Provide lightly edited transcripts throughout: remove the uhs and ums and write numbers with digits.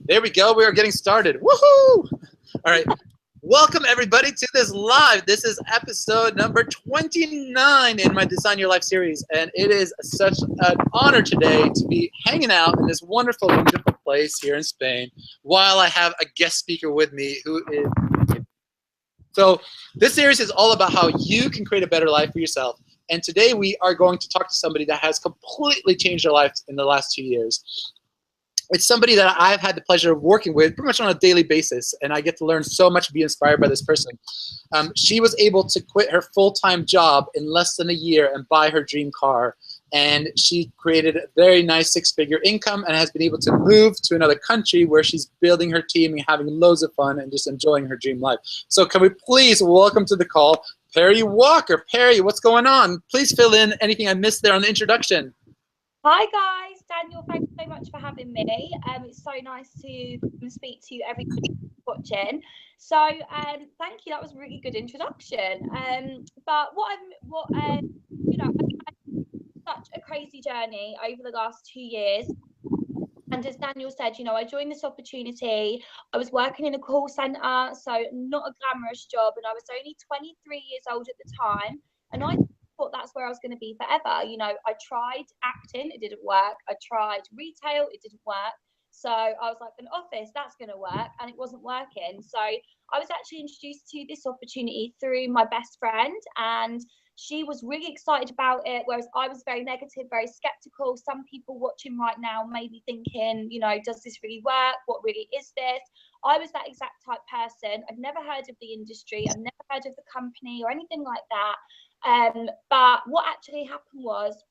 There we go. We are getting started. Woohoo! All right. Welcome, everybody, to this live. This is episode number 29 in my Design Your Life series. And it is such an honor today to be hanging out in this wonderful, beautiful place here in Spain while I have a guest speaker with me who is... So this series is all about how you can create a better life for yourself. And today we are going to talk to somebody that has completely changed their life in the last 2 years. It's somebody that I've had the pleasure of working with pretty much on a daily basis, and I get to learn so much and be inspired by this person. She was able to quit her full-time job in less than a year and buy her dream car. And she created a very nice six-figure income and has been able to move to another country where she's building her team and having loads of fun and just enjoying her dream life. So can we please welcome to the call, Perrie Walker. Perrie, what's going on? Please fill in anything I missed there on the introduction. Hi guys, Daniel, thanks so much for having me. It's so nice to speak to everybody watching. So thank you, that was a really good introduction. But I've had such a crazy journey over the last 2 years. And as Daniel said, I joined this opportunity. I was working in a call centre, so not a glamorous job, and I was only 23 years old at the time. And I thought that's where I was going to be forever. I tried acting, it didn't work. I tried retail, it didn't work. So I was like, an office, that's going to work, and it wasn't working. So I was actually introduced to this opportunity through my best friend, and she was really excited about it, whereas I was very negative, very skeptical. Some people watching right now may be thinking, does this really work? What really is this? I was that exact type person. I've never heard of the industry. I've never heard of the company or anything like that. But what actually happened was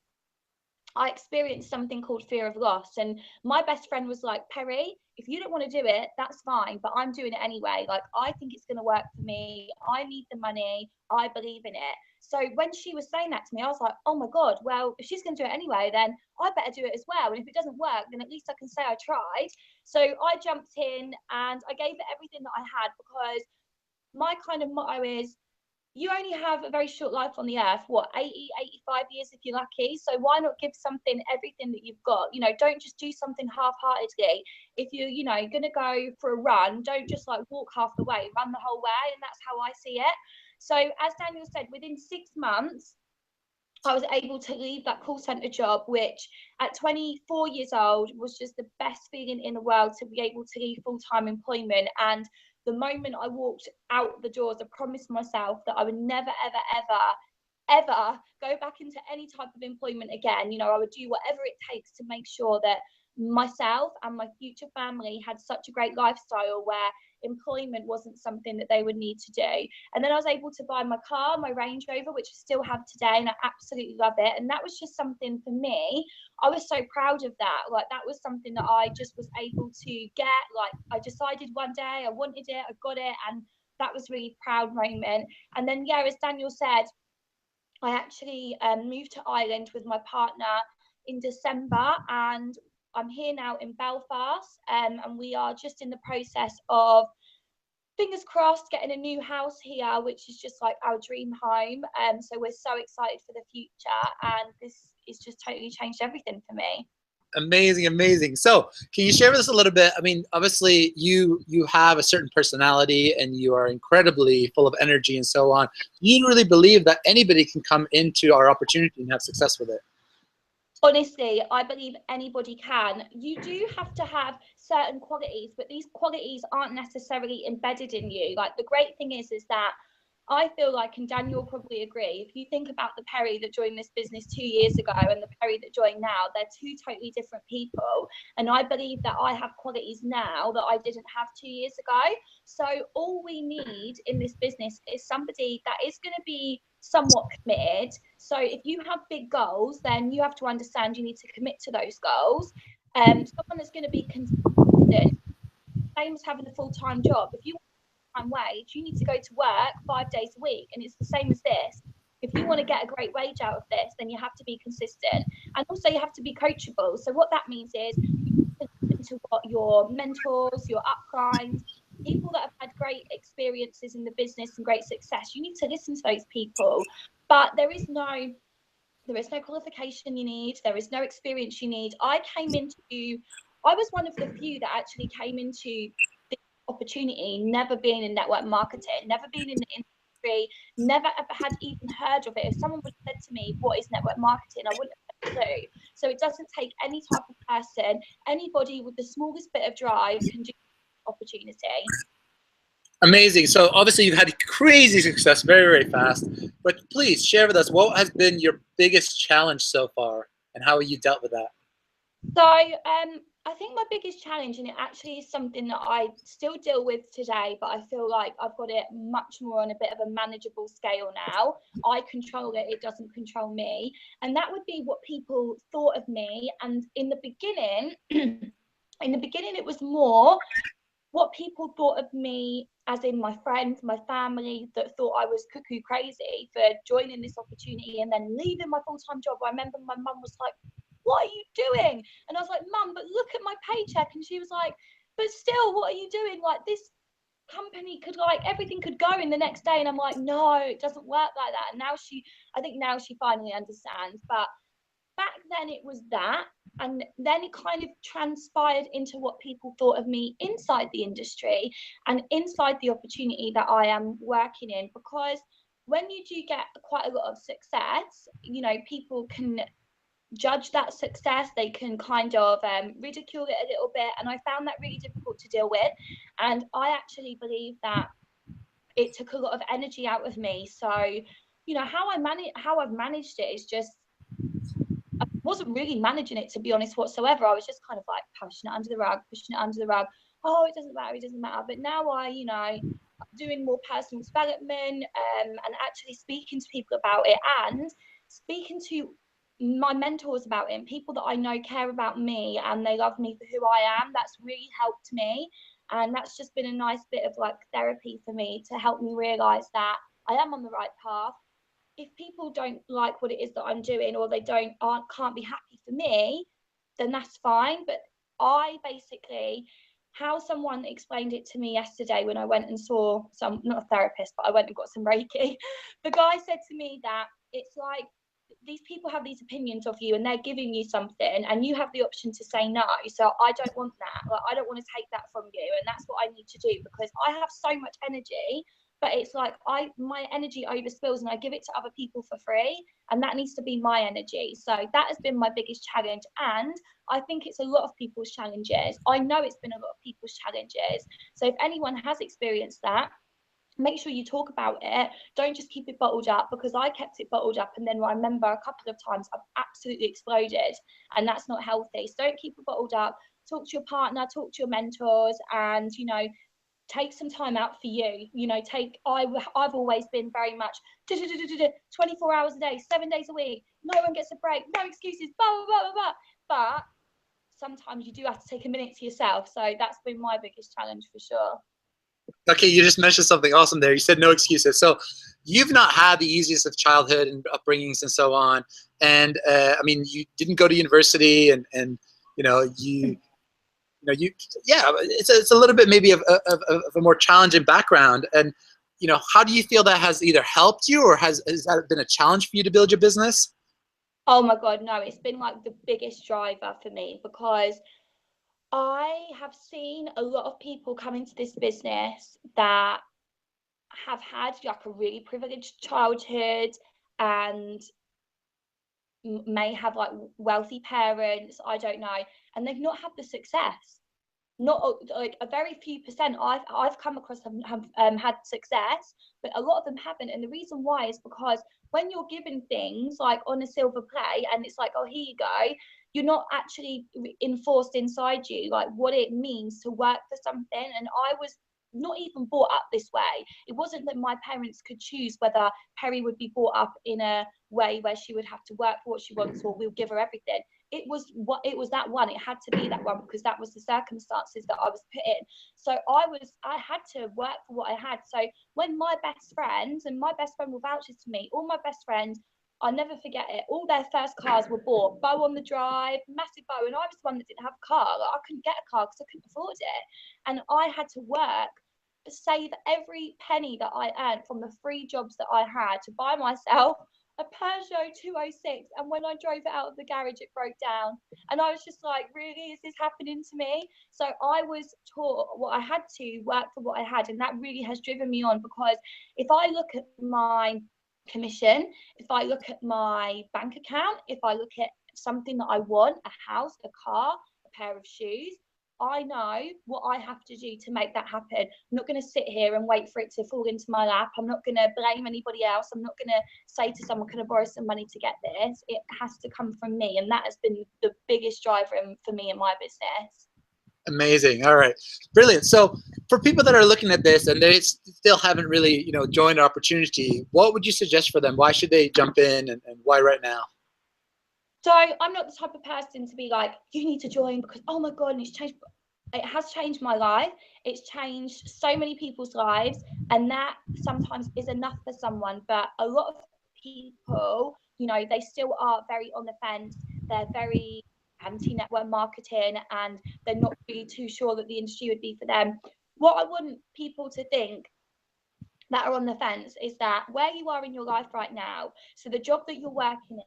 I experienced something called fear of loss. And my best friend was like, Perrie, if you don't want to do it, that's fine, but I'm doing it anyway. Like, I think it's going to work for me. I need the money. I believe in it. So when she was saying that to me, I was like, oh my God, well, if she's going to do it anyway, then I better do it as well. And if it doesn't work, then at least I can say I tried. So I jumped in and I gave it everything that I had, because my kind of motto is, you only have a very short life on the earth, 80, 85 years if you're lucky. So why not give something everything that you've got? Don't just do something half-heartedly. If you're, going to go for a run, don't just like walk half the way, run the whole way. And that's how I see it. So as Daniel said, within 6 months, I was able to leave that call center job, which at 24 years old was just the best feeling in the world, to be able to leave full-time employment. And the moment I walked out the doors, I promised myself that I would never, ever go back into any type of employment again. I would do whatever it takes to make sure that myself and my future family had such a great lifestyle where employment wasn't something that they would need to do. And then I was able to buy my car, my Range Rover, which I still have today, and I absolutely love it. And that was just something for me. I was so proud of that. Like, that was something that I just was able to get. Like, I decided one day I wanted it, I got it, and that was really proud moment. And then, yeah, as Daniel said, I actually moved to Ireland with my partner in December, and I'm here now in Belfast, and we are just in the process of, fingers crossed, getting a new house here, which is just like our dream home. So we're so excited for the future, and this is just totally changed everything for me. Amazing, amazing. So can you share with us a little bit? I mean, obviously you have a certain personality and you are incredibly full of energy and so on. Do you really believe that anybody can come into our opportunity and have success with it? Honestly, I believe anybody can. You do have to have certain qualities, but these qualities aren't necessarily embedded in you. Like, the great thing is that I feel like, and Daniel will probably agree, if you think about the Perrie that joined this business 2 years ago and the Perrie that joined now, they're two totally different people. And I believe that I have qualities now that I didn't have 2 years ago. So all we need in this business is somebody that is going to be somewhat committed. So if you have big goals, then you have to understand you need to commit to those goals. Someone that's going to be consistent, same as having a full-time job. If you wage, you need to go to work 5 days a week, and it's the same as this. If you want to get a great wage out of this, then you have to be consistent, and also you have to be coachable. So what that means is you listen to what your mentors, your uplines, people that have had great experiences in the business and great success, you need to listen to those people. But there is no qualification you need, there is no experience you need. I came into I was one of the few that actually came into this opportunity never being in network marketing, never been in the industry, never ever had even heard of it. If someone would have said to me, what is network marketing, I wouldn't have a clue. So it doesn't take any type of person, anybody with the smallest bit of drive can do opportunity. Amazing. So obviously you've had crazy success very, very fast. But please share with us, what has been your biggest challenge so far, and how have you dealt with that? So I think my biggest challenge, and it actually is something that I still deal with today, but I feel like I've got it much more on a bit of a manageable scale now. I control it, it doesn't control me. And that would be what people thought of me. And in the beginning, it was more what people thought of me, as in my friends, my family, that thought I was cuckoo crazy for joining this opportunity and then leaving my full-time job. I remember my mum was like, what are you doing? And I was like, Mum, but look at my paycheck. And she was like, but still, what are you doing? Like, this company could, like, everything could go in the next day. And I'm like, no, it doesn't work like that. And now I think now she finally understands. But back then it was that, and then it kind of transpired into what people thought of me inside the industry and inside the opportunity that I am working in. Because when you do get quite a lot of success, you know, people can judge that success, they can kind of ridicule it a little bit, and I found that really difficult to deal with. And I actually believe that it took a lot of energy out of me. So, you know, how I've managed it is just, I wasn't really managing it, to be honest, whatsoever. I was just kind of like pushing it under the rug, pushing it under the rug. Oh, it doesn't matter, it doesn't matter. But now you know, doing more personal development, and actually speaking to people about it, and speaking to my mentors about it, and people that I know care about me and they love me for who I am. That's really helped me. And that's just been a nice bit of like therapy for me to help me realize that I am on the right path. If people don't like what it is that I'm doing, or they can't be happy for me, then that's fine. But I basically, how someone explained it to me yesterday when I went and saw not a therapist, but I went and got some Reiki. The guy said to me that it's like, these people have these opinions of you and they're giving you something and you have the option to say no. So I don't want that. Like, I don't want to take that from you. And that's what I need to do, because I have so much energy, but it's like my energy overspills and I give it to other people for free, and that needs to be my energy. So that has been my biggest challenge, and I think it's a lot of people's challenges. I know it's been a lot of people's challenges. So if anyone has experienced that, make sure you talk about it. Don't just keep it bottled up, because I kept it bottled up, and then I remember a couple of times I've absolutely exploded, and that's not healthy. So don't keep it bottled up. Talk to your partner, talk to your mentors, and, you know, take some time out for you. You know, I've always been very much 24 hours a day, 7 days a week. No one gets a break, no excuses, blah, blah, blah, blah, blah. But sometimes you do have to take a minute to yourself. So that's been my biggest challenge for sure. Okay, you just mentioned something awesome there. You said no excuses. So you've not had the easiest of childhood and upbringings and so on. And I mean, you didn't go to university, and you know, yeah, it's a little bit maybe of a more challenging background. And you know, how do you feel that has either helped you, or has that been a challenge for you to build your business? Oh my God, no, it's been like the biggest driver for me, because I have seen a lot of people come into this business that have had like a really privileged childhood and may have like wealthy parents, I don't know, and they've not had the success. Not like a very few percent I've come across have had success, but a lot of them haven't. And the reason why is because when you're given things like on a silver plate and it's like, oh, here you go, you're not actually enforced inside you like what it means to work for something. And I was not even brought up this way. It wasn't that my parents could choose whether Perry would be brought up in a way where she would have to work for what she wants, or we'll give her everything. It was that one. It had to be that one, because that was the circumstances that I was put in. So I had to work for what I had. So when my best friends, and my best friend will vouch for me, all my best friends, I'll never forget it, all their first cars were bought, bow on the drive, massive bow, and I was the one that didn't have a car. Like, I couldn't get a car because I couldn't afford it, and I had to work, save every penny that I earned from the free jobs that I had to buy myself a Peugeot 206, and when I drove it out of the garage, it broke down. And I was just like, really, is this happening to me? So I was taught what I had to work for what I had, and that really has driven me on, because if I look at my commission, if I look at my bank account, if I look at something that I want, a house, a car, a pair of shoes, I know what I have to do to make that happen. I'm not going to sit here and wait for it to fall into my lap. I'm not going to blame anybody else. I'm not going to say to someone, can I borrow some money to get this? It has to come from me. And that has been the biggest driver for me in my business. Amazing. All right. Brilliant. So for people that are looking at this and they still haven't really, joined the opportunity, what would you suggest for them? Why should they jump in, and why right now? So I'm not the type of person to be like, you need to join because, oh my God, and it's changed. It has changed my life. It's changed so many people's lives. And that sometimes is enough for someone. But a lot of people, they still are very on the fence. They're very anti-network marketing, and they're not really too sure that the industry would be for them. What I want people to think that are on the fence is that where you are in your life right now, so the job that you're working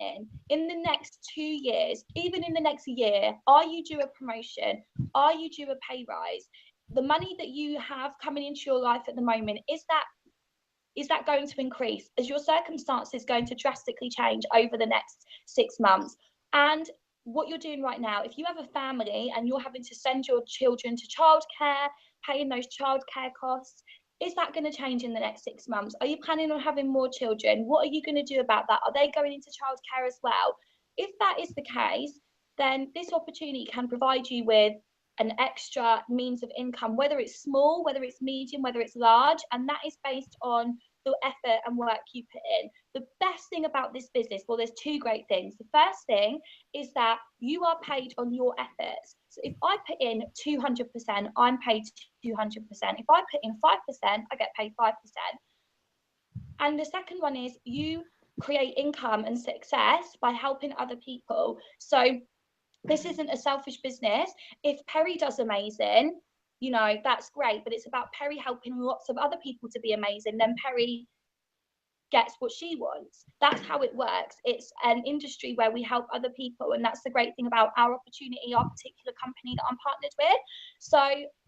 in the next 2 years, even in the next year, are you due a promotion? Are you due a pay rise? The money that you have coming into your life at the moment, is that going to increase? Is your circumstances going to drastically change over the next 6 months? And what you're doing right now, if you have a family and you're having to send your children to childcare, paying those childcare costs, is that going to change in the next 6 months? Are you planning on having more children? What are you going to do about that? Are they going into childcare as well? If that is the case, then this opportunity can provide you with an extra means of income, whether it's small, whether it's medium, whether it's large, and that is based on the effort and work you put in. The best thing about this business, well, there's two great things. The first thing is that you are paid on your efforts. So if I put in 200%, I'm paid 200%. If I put in 5%, I get paid 5%. And the second one is you create income and success by helping other people. So this isn't a selfish business. If Perrie does amazing, that's great, but it's about Perrie helping lots of other people to be amazing. Then Perrie gets what she wants. That's how it works. It's an industry where we help other people, and that's the great thing about our opportunity, our particular company that I'm partnered with. So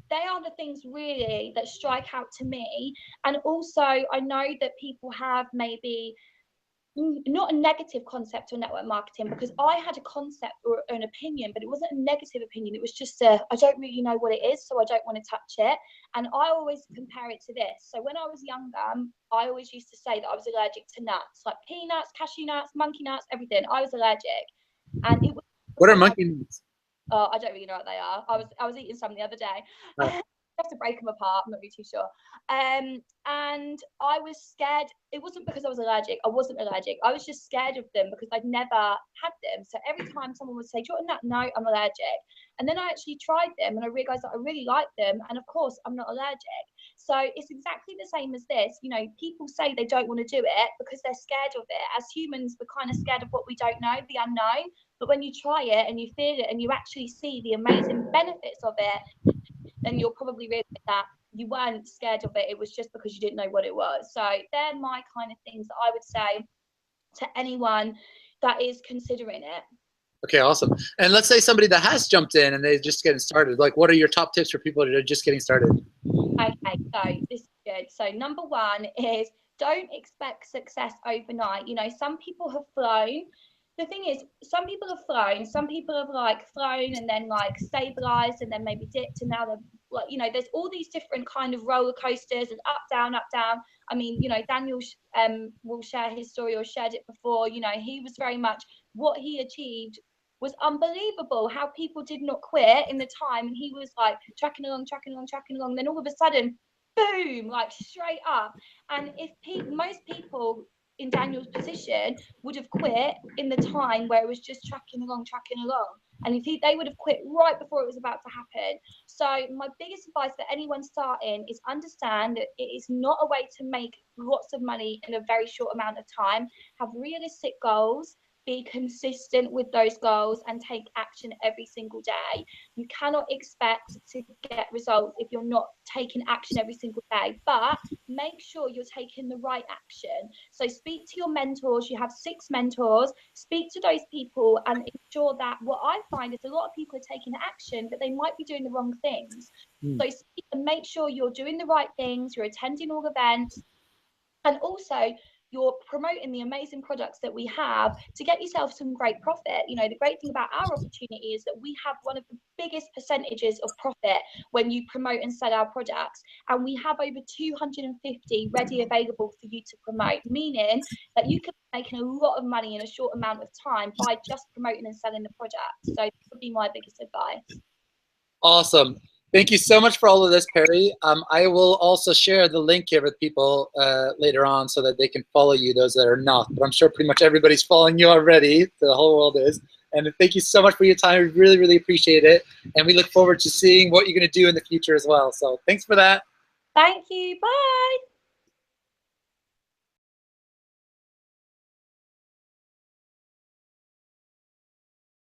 they are the things really that strike out to me. And also I know that people have maybe not a negative concept on network marketing, because I had a concept or an opinion, but it wasn't a negative opinion. It was just I don't really know what it is, so I don't want to touch it. And I always compare it to this. So when I was younger, I always used to say that I was allergic to nuts, like peanuts, cashew nuts, monkey nuts, everything. I was allergic. And it was, what are monkey nuts? I don't really know what they are. I was eating some the other day. Oh. I have to break them apart. I'm not really too sure. And I was scared. It wasn't because I was allergic. I wasn't allergic. I was just scared of them because I'd never had them. So every time someone would say, "Do you want a nut?" No, I'm allergic. And then I actually tried them and I realized that I really liked them. And of course, I'm not allergic. So it's exactly the same as this. People say they don't want to do it because they're scared of it. As humans, we're kind of scared of what we don't know, the unknown. But when you try it and you feel it and you actually see the amazing benefits of it, then you'll probably realize that you weren't scared of it. It was just because you didn't know what it was. So they're my kind of things that I would say to anyone that is considering it. Okay, awesome. And let's say somebody that has jumped in and they're just getting started. Like, what are your top tips for people that are just getting started? Okay, so this is good. So number one is don't expect success overnight. Some people have flown. The thing is, some people have flown, some people have flown and then stabilized and then maybe dipped, and now they're there's all these different kind of roller coasters and up down. I mean, Daniel will share his story or shared it before. He was very much, what he achieved was unbelievable, how people did not quit in the time, and he was tracking along, then all of a sudden, boom, straight up. And if most people in Daniel's position would have quit in the time where it was just tracking along, and if they would have quit right before it was about to happen. So my biggest advice for anyone starting is understand that it is not a way to make lots of money in a very short amount of time. Have realistic goals, be consistent with those goals, and take action every single day. You cannot expect to get results if you're not taking action every single day, but make sure you're taking the right action. So speak to your mentors. You have 6 mentors. Speak to those people and ensure that what I find is a lot of people are taking action, but they might be doing the wrong things. So speak and make sure you're doing the right things, you're attending all events, and also you're promoting the amazing products that we have to get yourself some great profit. You know, the great thing about our opportunity is that we have one of the biggest percentages of profit when you promote and sell our products. And we have over 250 ready available for you to promote, meaning that you can be making a lot of money in a short amount of time by just promoting and selling the product. So that would be my biggest advice. Awesome. Thank you so much for all of this, Perry. I will also share the link here with people later on so that they can follow you, those that are not. But I'm sure pretty much everybody's following you already. The whole world is. And thank you so much for your time. We really, really appreciate it. And we look forward to seeing what you're going to do in the future as well. So thanks for that. Thank you. Bye.